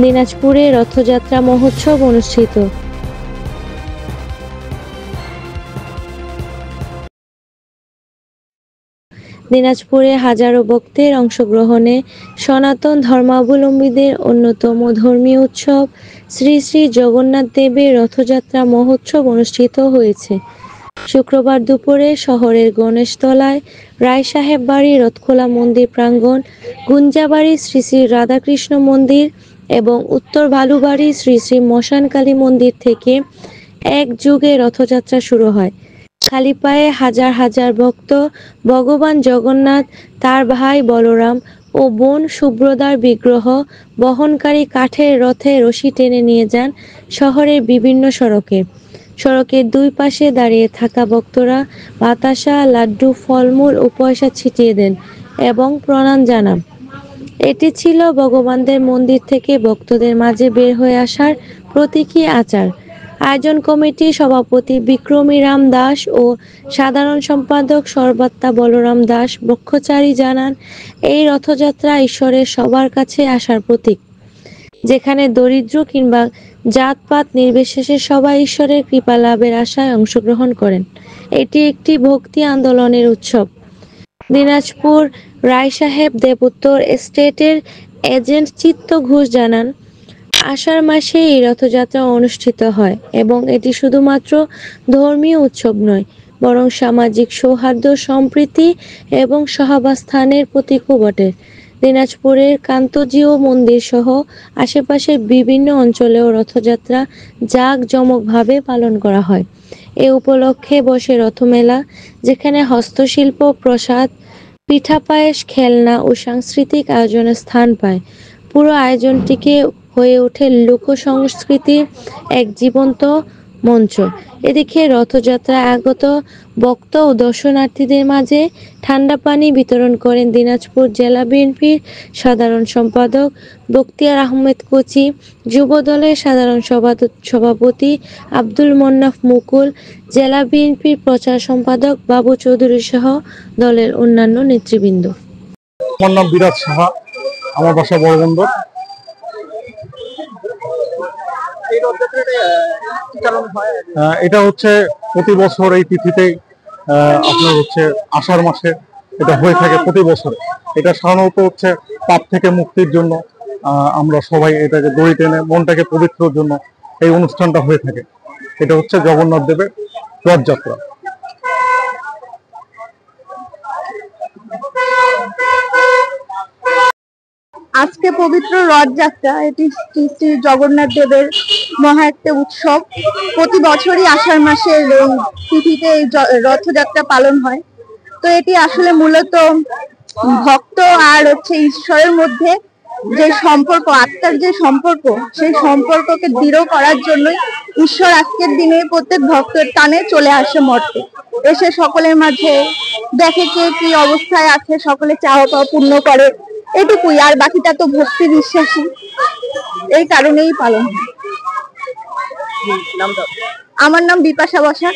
দিনাজপুরে রথযাত্রা মহোৎসব অনুষ্ঠিত। দিনাজপুরে হাজারো ভক্তের অংশগ্রহণে সনাতন ধর্মাবলম্বীদের অন্যতম ধর্মীয় উৎসব শ্রী শ্রী জগন্নাথ দেবের রথযাত্রা মহোৎসব অনুষ্ঠিত হয়েছে। শুক্রবার দুপুরে শহরের গণেশতলায় রায়সাহেব বাড়ি রথখোলা মন্দির প্রাঙ্গণ, গুঞ্জাবাড়ি শ্রী শ্রী রাধাকৃষ্ণ মন্দির এবং উত্তর ভালুবাড়ি শ্রী শ্রী মশানকালী মন্দির থেকে একযোগে রথযাত্রা শুরু হয়। খালি পায়ে হাজার হাজার ভক্ত ভগবান জগন্নাথ, তার ভাই বলরাম ও বোন সুভদ্রার বিগ্রহ বহনকারী কাঠের রথে রশি টেনে নিয়ে যান শহরের বিভিন্ন সড়কে। সড়কের দুই পাশে দাঁড়িয়ে থাকা ভক্তরা বাতাসা, লাড্ডু, ফলমূল ও পয়সা ছিটিয়ে দেন এবং প্রণাম জানান। এটি ছিল ভগবানদের মন্দির থেকে ভক্তদের মাঝে বের হয়ে আসার প্রতীকী আচার। আয়োজন কমিটির সভাপতি বিক্রমী রাম দাস ও সাধারণ সম্পাদক সর্বাত্মা বলরাম দাস ব্রহ্মচারী জানান, এই রথযাত্রা ঈশ্বরের সবার কাছে আসার প্রতীক, যেখানে দরিদ্র কিংবা জাতপাত নির্বিশেষে সবাই ঈশ্বরের কৃপা লাভের আশায় অংশগ্রহণ করেন। এটি একটি ভক্তি আন্দোলনের উৎসব। দিনাজপুর রায়সাহেব দেবোত্তর এস্টেটের এজেন্ট চিত্ত ঘোষ জানান, আষাঢ় মাসে এই রথযাত্রা অনুষ্ঠিত হয় এবং এটি শুধুমাত্র ধর্মীয় উৎসব নয়, বরং সামাজিক সৌহার্দ্য, সম্প্রীতি এবং সহাবস্থানের প্রতীকও বটে। দিনাজপুরের কান্তজিউ মন্দির সহ আশেপাশের বিভিন্ন অঞ্চলেও রথযাত্রা জাঁকজমকভাবে পালন করা হয়। এ উপলক্ষে বসে রথমেলা, যেখানে হস্তশিল্প, প্রসাদ, পিঠা, পায়েস, খেলনা ও সাংস্কৃতিক আয়োজনের স্থান পায়। পুরো আয়োজনটিকে হয়ে ওঠে লোক সংস্কৃতির এক জীবন্ত মঞ্চ। এদিকে রথযাত্রায় আগত ভক্ত ও দর্শনার্থীদের মাঝে ঠান্ডা পানি বিতরণ করেন দিনাজপুর জেলা বিএনপির সাধারণ সম্পাদক বখতিয়ার আহমেদ কোচি, যুব দলের সাধারণ সভাপতি আব্দুল মন্নাফ মুকুল, জেলা বিএনপির প্রচার সম্পাদক বাবু চৌধুরী সহ দলের অন্যান্য নেতৃবৃন্দ। আমার নাম বিরাজ সাহা, আমার বাসা বড়বন্দর। এটা হচ্ছে প্রতি বছর এই তিথিতে আপনার হচ্ছে আষাঢ় মাসে এটা হয়ে থাকে প্রতি বছর। এটা সাধারণত হচ্ছে পাপ থেকে মুক্তির জন্য আমরা সবাই এটাকে দড়ি টেনে মনটাকে পবিত্রের জন্য এই অনুষ্ঠানটা হয়ে থাকে। এটা হচ্ছে জগন্নাথ দেবের রথযাত্রা। আজকে পবিত্র রথযাত্রা, এটি শ্রী শ্রী জগন্নাথ দেবের মহা একটা উৎসব। প্রতি বছরই আষাঢ় মাসের তিথিতে এই রথযাত্রা পালন হয়। তো এটি আসলে মূলত ভক্ত আর ঈশ্বরের মধ্যে যে সম্পর্ক, আত্মার যে সম্পর্ক, সেই সম্পর্ককে দৃঢ় করার জন্যই ঈশ্বর আজকের দিনে প্রত্যেক ভক্তের টানে চলে আসে মর্তে, এসে সকলের মাঝে দেখে কে কি অবস্থায় আছে, সকলে চাওয়া পাওয়া পূর্ণ করে, এটুকুই। আর বাকিটা তো ভক্তি বিশ্বাসী, এই কারণেই পালন হয়। আমার নাম বিপাশা বসা।